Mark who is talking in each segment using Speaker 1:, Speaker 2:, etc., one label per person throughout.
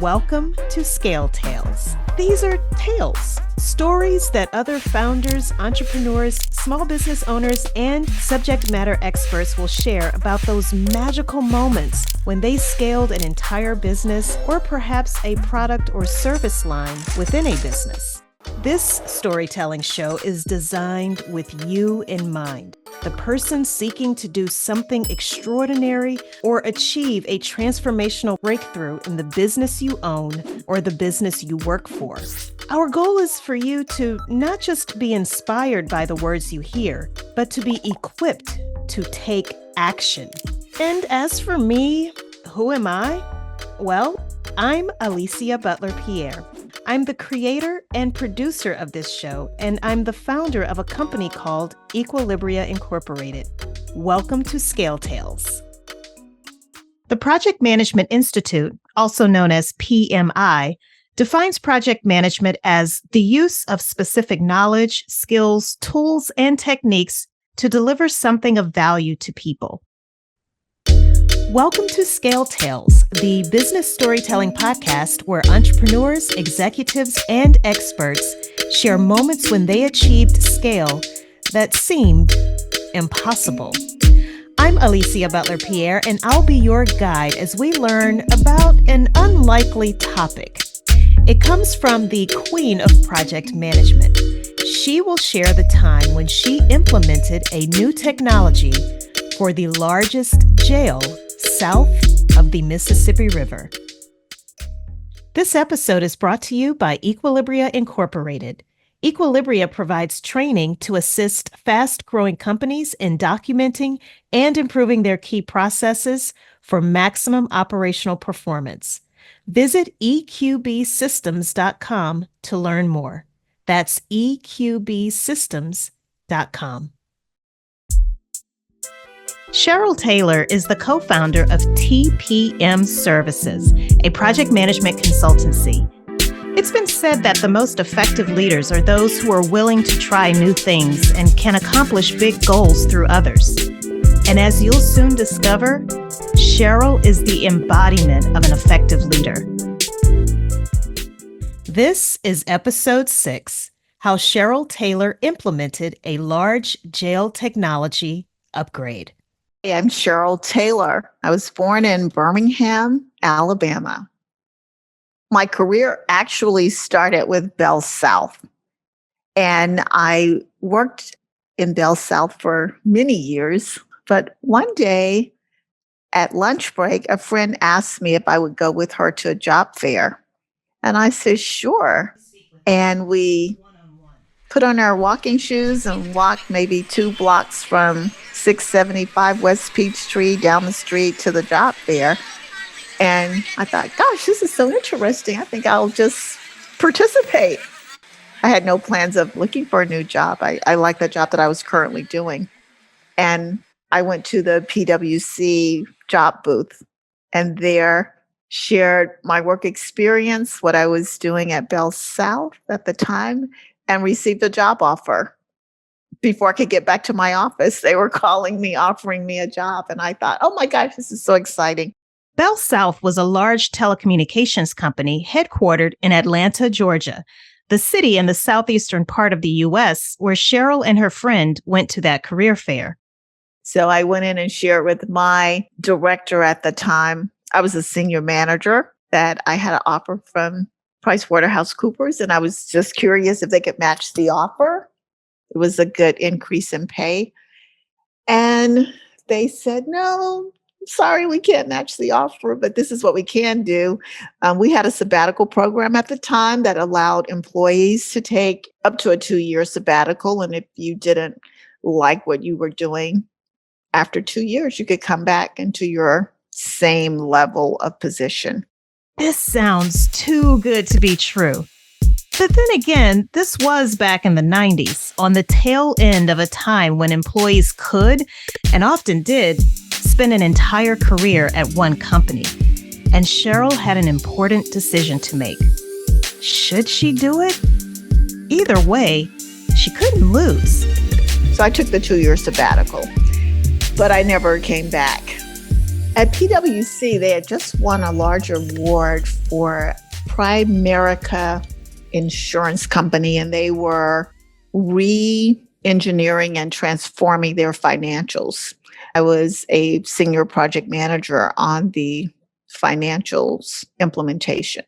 Speaker 1: Welcome to Scale Tales. These are tales, stories that other founders, entrepreneurs, small business owners, and subject matter experts will share about those magical moments when they scaled an entire business or perhaps a product or service line within a business. This storytelling show is designed with you in mind, the person seeking to do something extraordinary or achieve a transformational breakthrough in the business you own or the business you work for. Our goal is for you to not just be inspired by the words you hear, but to be equipped to take action. And as for me, who am I? Well, I'm Alicia Butler-Pierre. I'm the creator and producer of this show, and I'm the founder of a company called Equilibria Incorporated. Welcome to Scale Tales. The Project Management Institute, also known as PMI, defines project management as the use of specific knowledge, skills, tools, and techniques to deliver something of value to people. Welcome to Scale Tales, the business storytelling podcast where entrepreneurs, executives, and experts share moments when they achieved scale that seemed impossible. I'm Alicia Butler-Pierre, and I'll be your guide as we learn about an unlikely topic. It comes from the queen of project management. She will share the time when she implemented a new technology for the largest jail south of the Mississippi River. This episode is brought to you by Equilibria Incorporated. Equilibria provides training to assist fast-growing companies in documenting and improving their key processes for maximum operational performance. Visit eqbsystems.com to learn more. That's eqbsystems.com. Cheryl Taylor is the co-founder of TPM Services, a project management consultancy. It's been said that the most effective leaders are those who are willing to try new things and can accomplish big goals through others. And as you'll soon discover, Cheryl is the embodiment of an effective leader. This is episode 6, how Cheryl Taylor implemented a large jail technology upgrade.
Speaker 2: I'm Cheryl Taylor. I was born in Birmingham, Alabama. My career actually started with Bell South, and I worked in Bell South for many years. But one day at lunch break, a friend asked me if I would go with her to a job fair. And I said, sure. And we put on our walking shoes and walked maybe 2 blocks from 675 West Peachtree down the street to the job fair. And I thought, gosh, this is so interesting. I think I'll just participate. I had no plans of looking for a new job. I liked the job that I was currently doing. And I went to the PwC job booth and there shared my work experience, what I was doing at Bell South at the time, and received a job offer. Before I could get back to my office, they were calling me, offering me a job. And I thought, oh my gosh, this is so exciting.
Speaker 1: Bell South was a large telecommunications company headquartered in Atlanta, Georgia, the city in the southeastern part of the U.S. where Cheryl and her friend went to that career fair.
Speaker 2: So I went in and shared with my director at the time. I was a senior manager that I had an offer from PricewaterhouseCoopers, and I was just curious if they could match the offer. It was a good increase in pay. And they said, no, sorry, we can't match the offer, but this is what we can do. We had a sabbatical program at the time that allowed employees to take up to a 2-year sabbatical. And if you didn't like what you were doing, after 2 years, you could come back into your same level of position.
Speaker 1: This sounds too good to be true. But then again, this was back in the 90s, on the tail end of a time when employees could, and often did, spend an entire career at one company. And Cheryl had an important decision to make. Should she do it? Either way, she couldn't lose.
Speaker 2: So I took the 2-year sabbatical, but I never came back. At PwC, they had just won a large award for Primerica Insurance Company, and they were re-engineering and transforming their financials. I was a senior project manager on the financials implementation.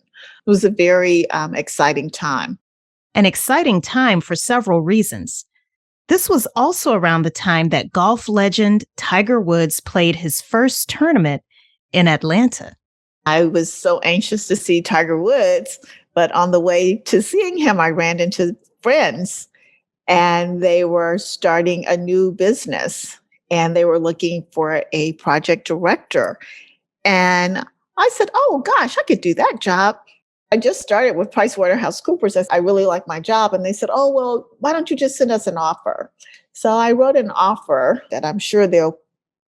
Speaker 2: It was a very exciting time.
Speaker 1: An exciting time for several reasons. This was also around the time that golf legend Tiger Woods played his first tournament in Atlanta.
Speaker 2: I was so anxious to see Tiger Woods, but on the way to seeing him, I ran into friends and they were starting a new business and they were looking for a project director. And I said, oh gosh, I could do that job. I just started with PricewaterhouseCoopers. I really like my job. And they said, oh, well, why don't you just send us an offer? So I wrote an offer that I'm sure they'll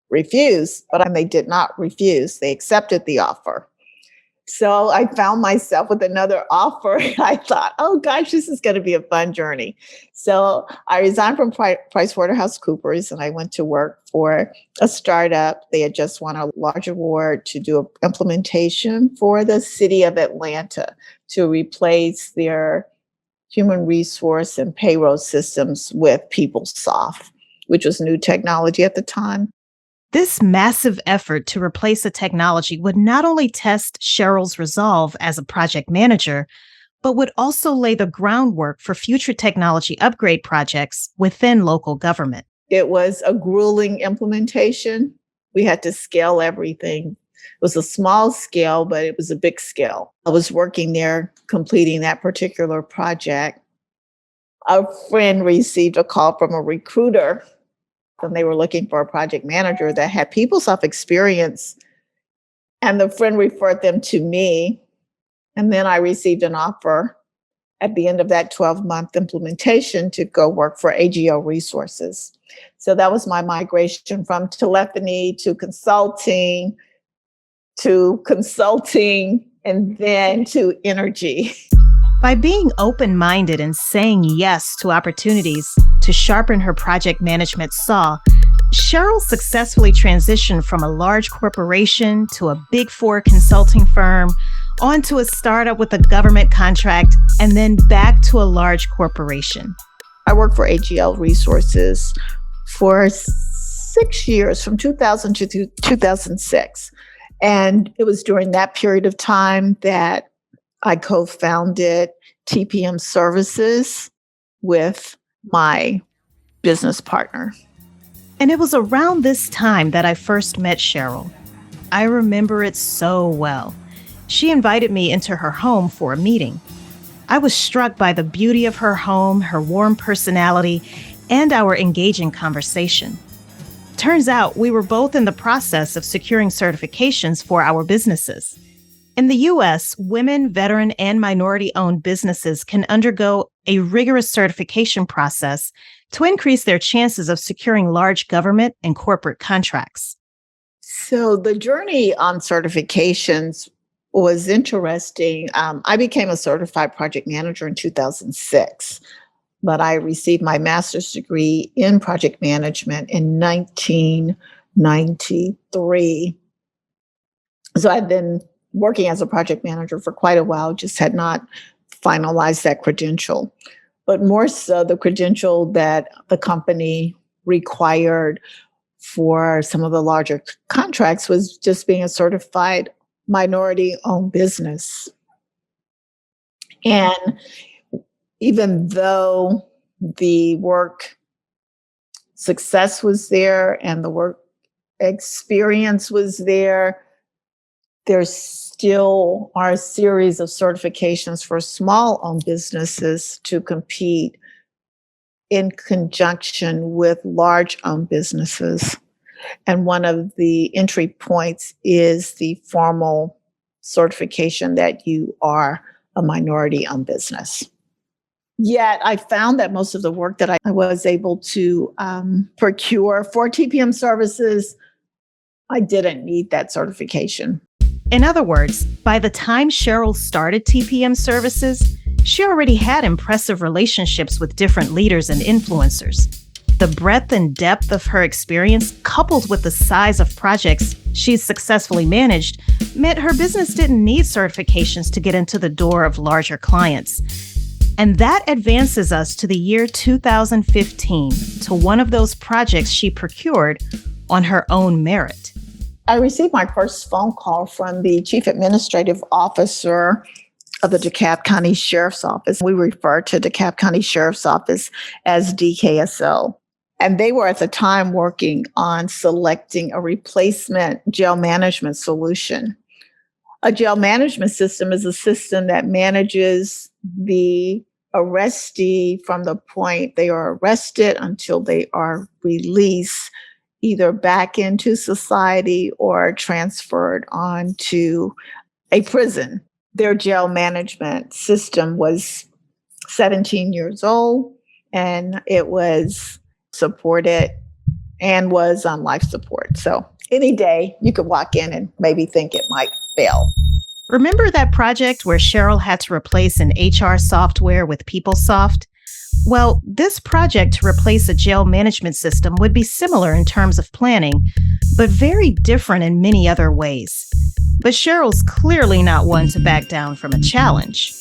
Speaker 2: refuse, but they did not refuse. They accepted the offer. So I found myself with another offer. I thought, oh gosh, this is going to be a fun journey. So I resigned from PricewaterhouseCoopers and I went to work for a startup. They had just won a large award to do an implementation for the city of Atlanta to replace their human resource and payroll systems with PeopleSoft, which was new technology at the time.
Speaker 1: This massive effort to replace a technology would not only test Cheryl's resolve as a project manager, but would also lay the groundwork for future technology upgrade projects within local government.
Speaker 2: It was a grueling implementation. We had to scale everything. It was a small scale, but it was a big scale. I was working there completing that particular project. A friend received a call from a recruiter and they were looking for a project manager that had PeopleSoft experience. And the friend referred them to me. And then I received an offer at the end of that 12-month implementation to go work for AGO Resources. So that was my migration from telephony to consulting, and then to energy.
Speaker 1: By being open-minded and saying yes to opportunities to sharpen her project management saw, Cheryl successfully transitioned from a large corporation to a Big Four consulting firm, onto a startup with a government contract, and then back to a large corporation.
Speaker 2: I worked for AGL Resources for 6 years, from 2000 to 2006. And it was during that period of time that I co-founded TPM Services with my business partner.
Speaker 1: And it was around this time that I first met Cheryl. I remember it so well. She invited me into her home for a meeting. I was struck by the beauty of her home, her warm personality, and our engaging conversation. Turns out we were both in the process of securing certifications for our businesses. In the U.S., women, veteran, and minority-owned businesses can undergo a rigorous certification process to increase their chances of securing large government and corporate contracts.
Speaker 2: So the journey on certifications was interesting. I became a certified project manager in 2006, but I received my master's degree in project management in 1993. So I've been working as a project manager for quite a while, just had not finalized that credential. But more so, the credential that the company required for some of the larger contracts was just being a certified minority-owned business. And even though the work success was there and the work experience was there, there still are a series of certifications for small-owned businesses to compete in conjunction with large-owned businesses. And one of the entry points is the formal certification that you are a minority-owned business. Yet I found that most of the work that I was able to procure for TPM Services, I didn't need that certification.
Speaker 1: In other words, by the time Cheryl started TPM Services, she already had impressive relationships with different leaders and influencers. The breadth and depth of her experience, coupled with the size of projects she's successfully managed meant her business didn't need certifications to get into the door of larger clients. And that advances us to the year 2015, to one of those projects she procured on her own merit.
Speaker 2: I received my first phone call from the Chief Administrative Officer of the DeKalb County Sheriff's Office. We refer to DeKalb County Sheriff's Office as DKSO. And they were at the time working on selecting a replacement jail management solution. A jail management system is a system that manages the arrestee from the point they are arrested until they are released, either back into society or transferred onto a prison. Their jail management system was 17 years old, and it was supported and was on life support. So any day you could walk in and maybe think it might fail.
Speaker 1: Remember that project where Cheryl had to replace an HR software with PeopleSoft? Well, this project to replace a jail management system would be similar in terms of planning, but very different in many other ways. But Cheryl's clearly not one to back down from a challenge.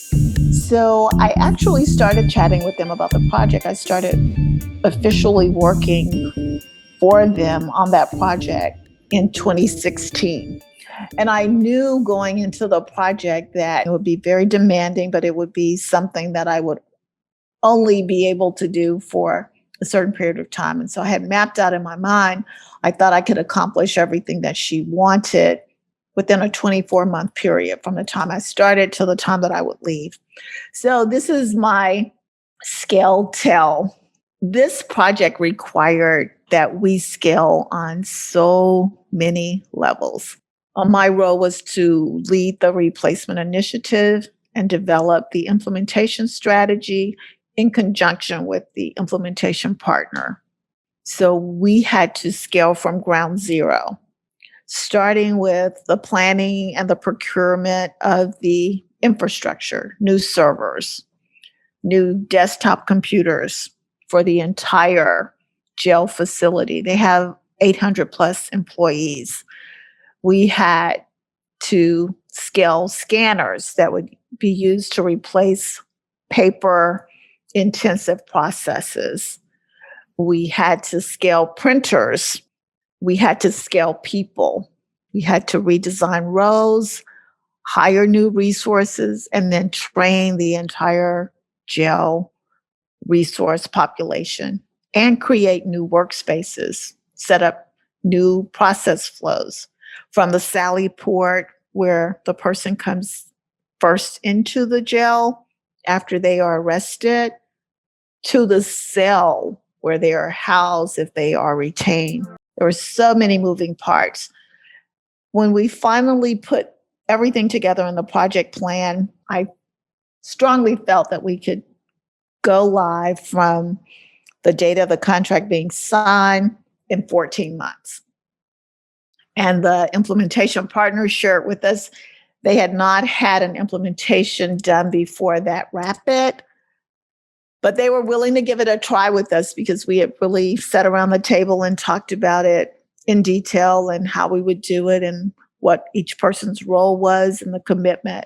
Speaker 2: So I actually started chatting with them about the project. I started officially working for them on that project in 2016. And I knew going into the project that it would be very demanding, but it would be something that I would only be able to do for a certain period of time. And so I had mapped out in my mind, I thought I could accomplish everything that she wanted within a 24-month period from the time I started till the time that I would leave. So this is my scale tell. This project required that we scale on so many levels. My role was to lead the replacement initiative and develop the implementation strategy in conjunction with the implementation partner. So we had to scale from ground zero, starting with the planning and the procurement of the infrastructure, new servers, new desktop computers for the entire jail facility. They have 800 plus employees. We had to scale scanners that would be used to replace paper intensive processes. We had to scale printers. We had to scale people. We had to redesign roles, hire new resources, and then train the entire jail resource population and create new workspaces, set up new process flows from the Sally port where the person comes first into the jail after they are arrested to the cell where they are housed if they are retained. There were so many moving parts. When we finally put everything together in the project plan, I strongly felt that we could go live from the date of the contract being signed in 14 months. And the implementation partners shared with us, they had not had an implementation done before that rapid, but they were willing to give it a try with us because we had really sat around the table and talked about it in detail and how we would do it and what each person's role was and the commitment.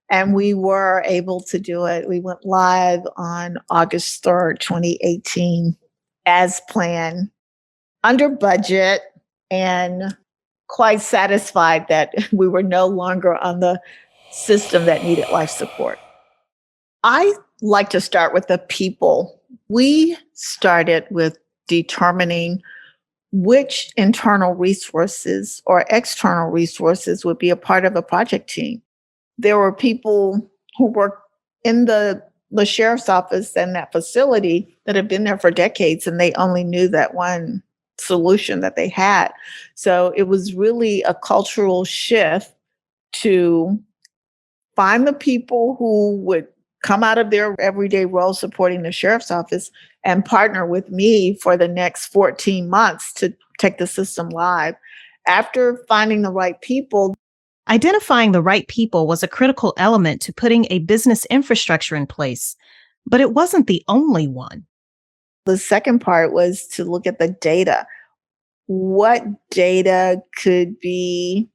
Speaker 2: And we were able to do it. We went live on August 3rd, 2018, as planned, under budget, and quite satisfied that we were no longer on the system that needed life support. I like to start with the people. We started with determining which internal resources or external resources would be a part of a project team. There were people who worked in the sheriff's office and that facility that had been there for decades, and they only knew that one solution that they had. So it was really a cultural shift to find the people who would come out of their everyday role supporting the sheriff's office and partner with me for the next 14 months to take the system live. After finding the right people,
Speaker 1: identifying the right people was a critical element to putting a business infrastructure in place, but it wasn't the only one.
Speaker 2: the second part was to look at the data. what data could be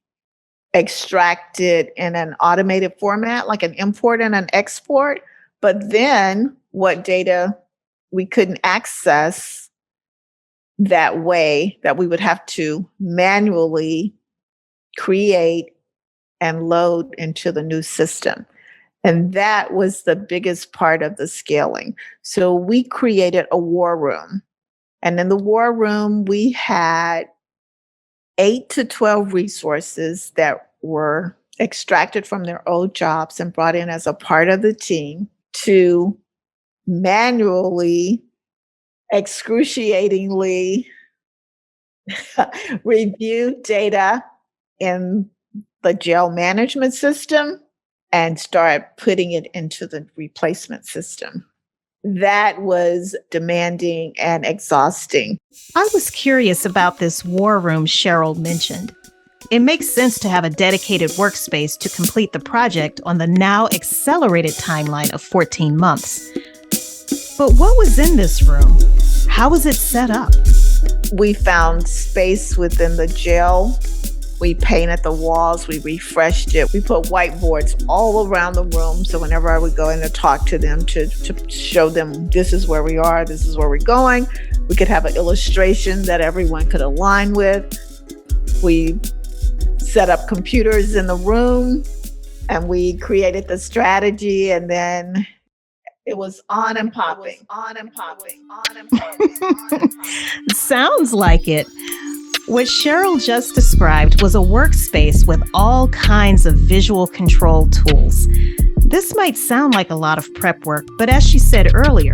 Speaker 2: extracted in an automated format, like an import and an export, but then what data we couldn't access that way, that we would have to manually create and load into the new system. And that was the biggest part of the scaling. So we created a war room. And in the war room, we had 8 to 12 resources that were extracted from their old jobs and brought in as a part of the team to manually, excruciatingly review data in the jail management system and start putting it into the replacement system. That was demanding and exhausting.
Speaker 1: I was curious about this war room Cheryl mentioned. It makes sense to have a dedicated workspace to complete the project on the now accelerated timeline of 14 months. But what was in this room? How was it set up?
Speaker 2: We found space within the jail. We painted the walls, we refreshed it. We put whiteboards all around the room. So whenever I would go in to talk to them, to show them this is where we are, this is where we're going, we could have an illustration that everyone could align with. We set up computers in the room and we created the strategy, and then it was on and popping, on and popping, on and popping.
Speaker 1: Sounds like it. What Cheryl just described was a workspace with all kinds of visual control tools. This might sound like a lot of prep work, but as she said earlier,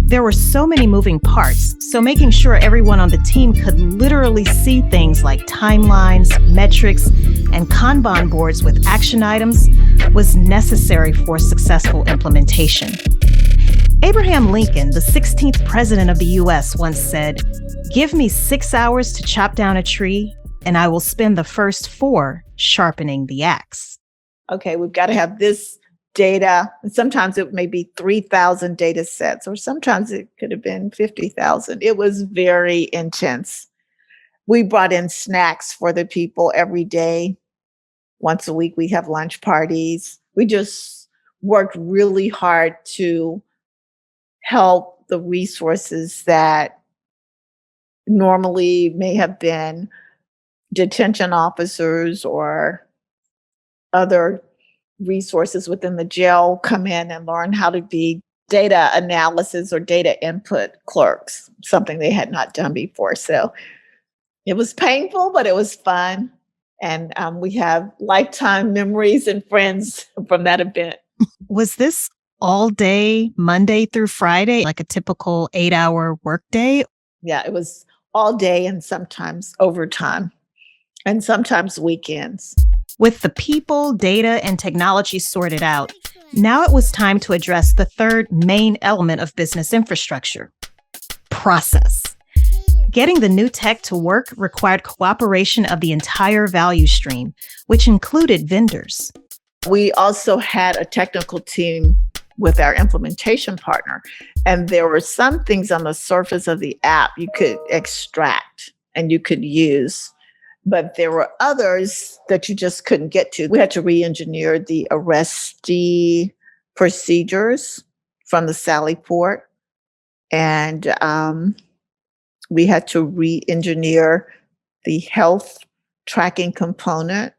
Speaker 1: there were so many moving parts, so making sure everyone on the team could literally see things like timelines, metrics, and Kanban boards with action items was necessary for successful implementation. Abraham Lincoln, the 16th president of the U.S., once said, "Give me 6 hours to chop down a tree, and I will spend the first 4 sharpening the axe."
Speaker 2: Okay, we've got to have this data. And sometimes it may be 3,000 data sets, or sometimes it could have been 50,000. It was very intense. We brought in snacks for the people every day. Once a week, we have lunch parties. We just worked really hard to help the resources that normally may have been detention officers or other resources within the jail come in and learn how to be data analysis or data input clerks, something they had not done before. So it was painful, but it was fun. And we have lifetime memories and friends from that event.
Speaker 1: Was this all day, Monday through Friday, like a typical 8-hour workday?
Speaker 2: Yeah, it was all day and sometimes overtime and sometimes weekends.
Speaker 1: With the people, data, and technology sorted out, now it was time to address the third main element of business infrastructure: process. Getting the new tech to work required cooperation of the entire value stream, which included vendors.
Speaker 2: We also had a technical team with our implementation partner, and there were some things on the surface of the app you could extract and you could use, but there were others that you just couldn't get to. We had to re-engineer the arrestee procedures from the Sally Port, and we had to re-engineer the health tracking component.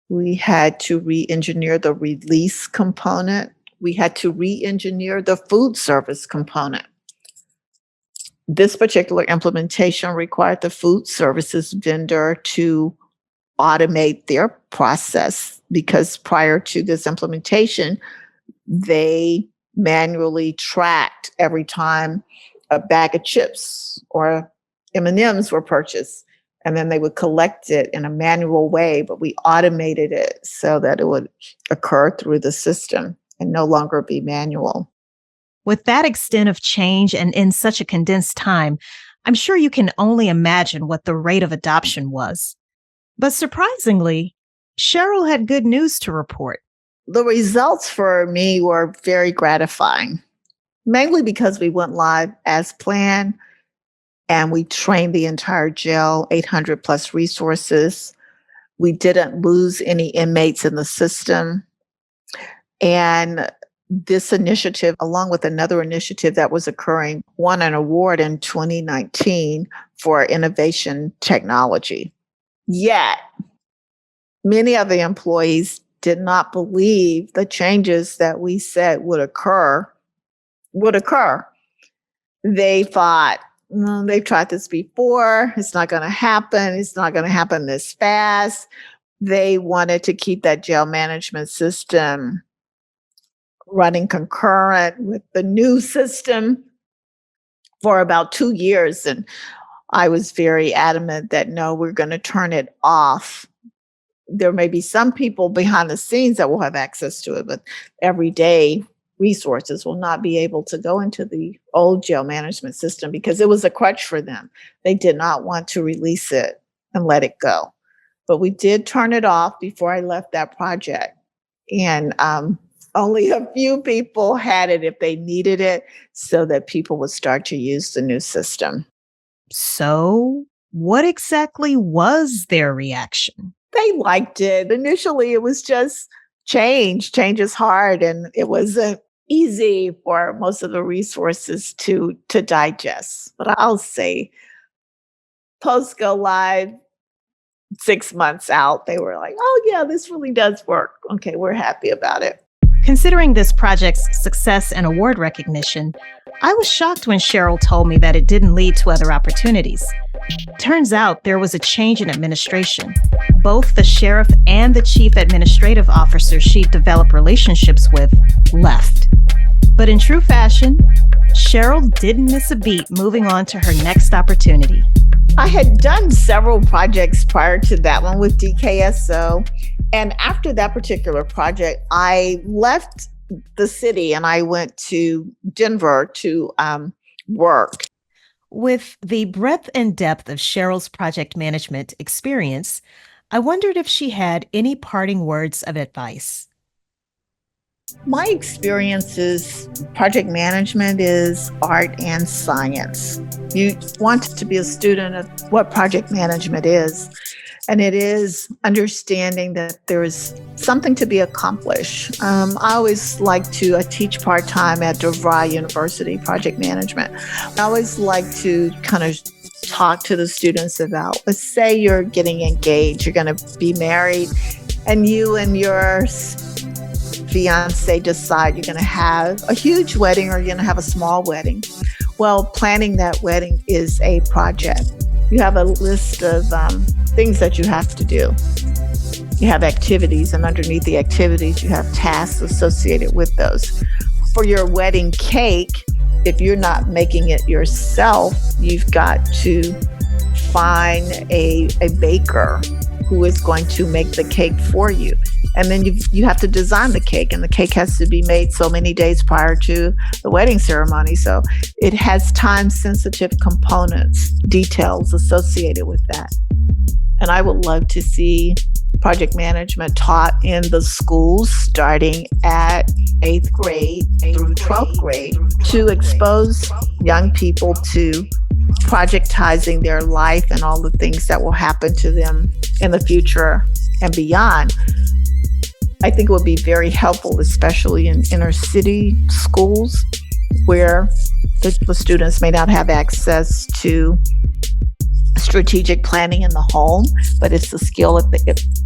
Speaker 2: We had to re-engineer the release component. We had to re-engineer the food service component. This particular implementation required the food services vendor to automate their process, because prior to this implementation, they manually tracked every time a bag of chips or M&Ms were purchased. And then they would collect it in a manual way, but we automated it so that it would occur through the system and no longer be manual.
Speaker 1: With that extent of change and in such a condensed time, I'm sure you can only imagine what the rate of adoption was. But surprisingly, Cheryl had good news to report.
Speaker 2: The results for me were very gratifying, mainly because we went live as planned. and we trained the entire jail, 800 plus resources. We didn't lose any inmates in the system. And this initiative, along with another initiative that was occurring, won an award in 2019 for innovation technology. Yet, many of the employees did not believe the changes that we said would occur. They thought, they've tried this before. It's not going to happen. It's not going to happen this fast. They wanted to keep that jail management system running concurrent with the new system for about 2 years. And I was very adamant that no, we're going to turn it off. There may be some people behind the scenes that will have access to it, but everyday resources will not be able to go into the old jail management system because it was a crutch for them. They did not want to release it and let it go. But we did turn it off before I left that project. And only a few people had it if they needed it so that people would start to use the new system.
Speaker 1: So, what exactly was their reaction?
Speaker 2: They liked it. Initially, it was just change. Change is hard, and it wasn't easy for most of the resources to digest. But I'll say, post go live, 6 months out, they were like, oh yeah, this really does work. Okay, we're happy about it.
Speaker 1: Considering this project's success and award recognition, I was shocked when Cheryl told me that it didn't lead to other opportunities. Turns out there was a change in administration. Both the sheriff and the chief administrative officer she developed relationships with left. But in true fashion, Cheryl didn't miss a beat moving on to her next opportunity.
Speaker 2: I had done several projects prior to that one with DKSO. And after that particular project, I left the city and I went to Denver to work.
Speaker 1: With the breadth and depth of Cheryl's project management experience, I wondered if she had any parting words of advice.
Speaker 2: My experience is project management is art and science. You want to be a student of what project management is, and it is understanding that there is something to be accomplished. I always like to teach part-time at DeVry University, project management. I always like to kind of talk to the students about, let's say you're getting engaged, you're going to be married, and you and your fiance decide you're going to have a huge wedding or you're going to have a small wedding. Well, planning that wedding is a project. You have a list of things that you have to do. You have activities, and underneath the activities, you have tasks associated with those. For your wedding cake, if you're not making it yourself, you've got to find a baker who is going to make the cake for you. And then you have to design the cake, and the cake has to be made so many days prior to the wedding ceremony. So it has time-sensitive components, details associated with that. And I would love to see project management taught in the schools starting at 8th grade through 12th grade to expose young people to projectizing their life and all the things that will happen to them in the future and beyond. I think it would be very helpful, especially in inner city schools where the students may not have access to strategic planning in the home, but it's a skill.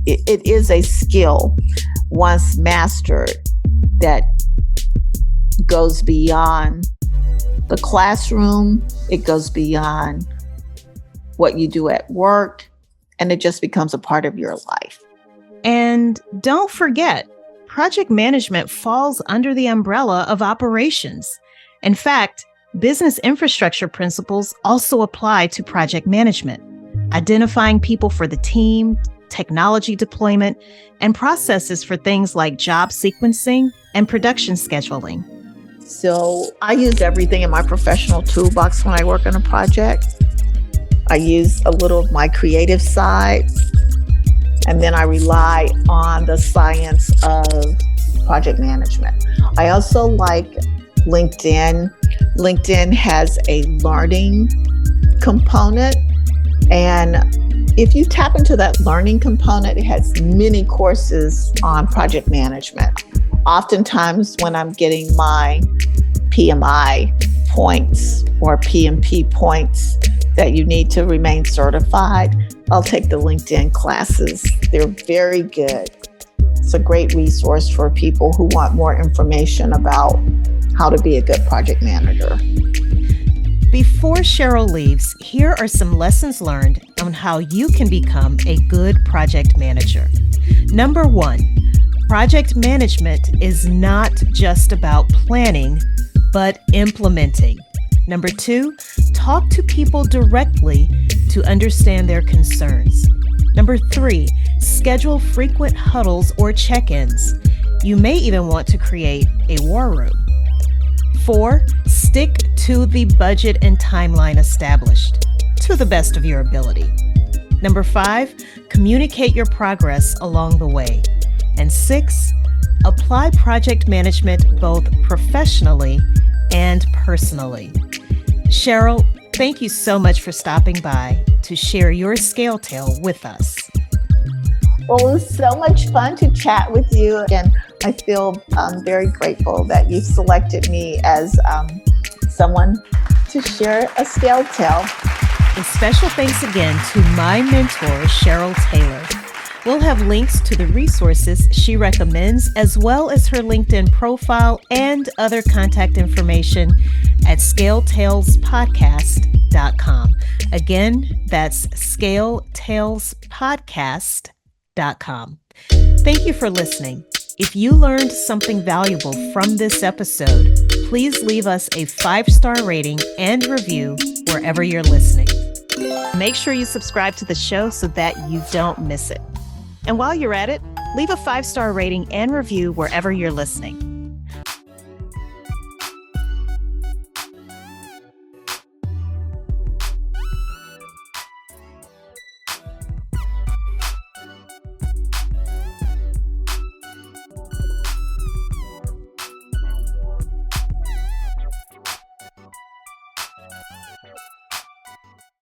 Speaker 2: It is a skill once mastered that goes beyond the classroom. It goes beyond what you do at work, and it just becomes a part of your life.
Speaker 1: And don't forget, project management falls under the umbrella of operations. In fact, business infrastructure principles also apply to project management, identifying people for the team, technology deployment, and processes for things like job sequencing and production scheduling.
Speaker 2: So I use everything in my professional toolbox when I work on a project. I use a little of my creative side, and then I rely on the science of project management. I also like LinkedIn. LinkedIn has a learning component. And if you tap into that learning component, it has many courses on project management. Oftentimes when I'm getting my PMI points or PMP points that you need to remain certified, I'll take the LinkedIn classes. They're very good. It's a great resource for people who want more information about how to be a good project manager.
Speaker 1: Before Cheryl leaves, here are some lessons learned on how you can become a good project manager. Number 1, project management is not just about planning, but implementing. Number 2, talk to people directly to understand their concerns. Number 3, schedule frequent huddles or check-ins. You may even want to create a war room. 4, stick to the budget and timeline established to the best of your ability. Number 5, communicate your progress along the way. And 6, apply project management both professionally and personally. Cheryl, thank you so much for stopping by to share your scale tale with us.
Speaker 2: Well, it was so much fun to chat with you. And I feel very grateful that you selected me as someone to share a scale tale.
Speaker 1: A special thanks again to my mentor, Cheryl Taylor. We'll have links to the resources she recommends, as well as her LinkedIn profile and other contact information at scaletalespodcast.com. Again, that's scaletalespodcast.com. Thank you for listening. If you learned something valuable from this episode, please leave us a 5-star rating and review wherever you're listening. Make sure you subscribe to the show so that you don't miss it. And while you're at it, leave a 5-star rating and review wherever you're listening.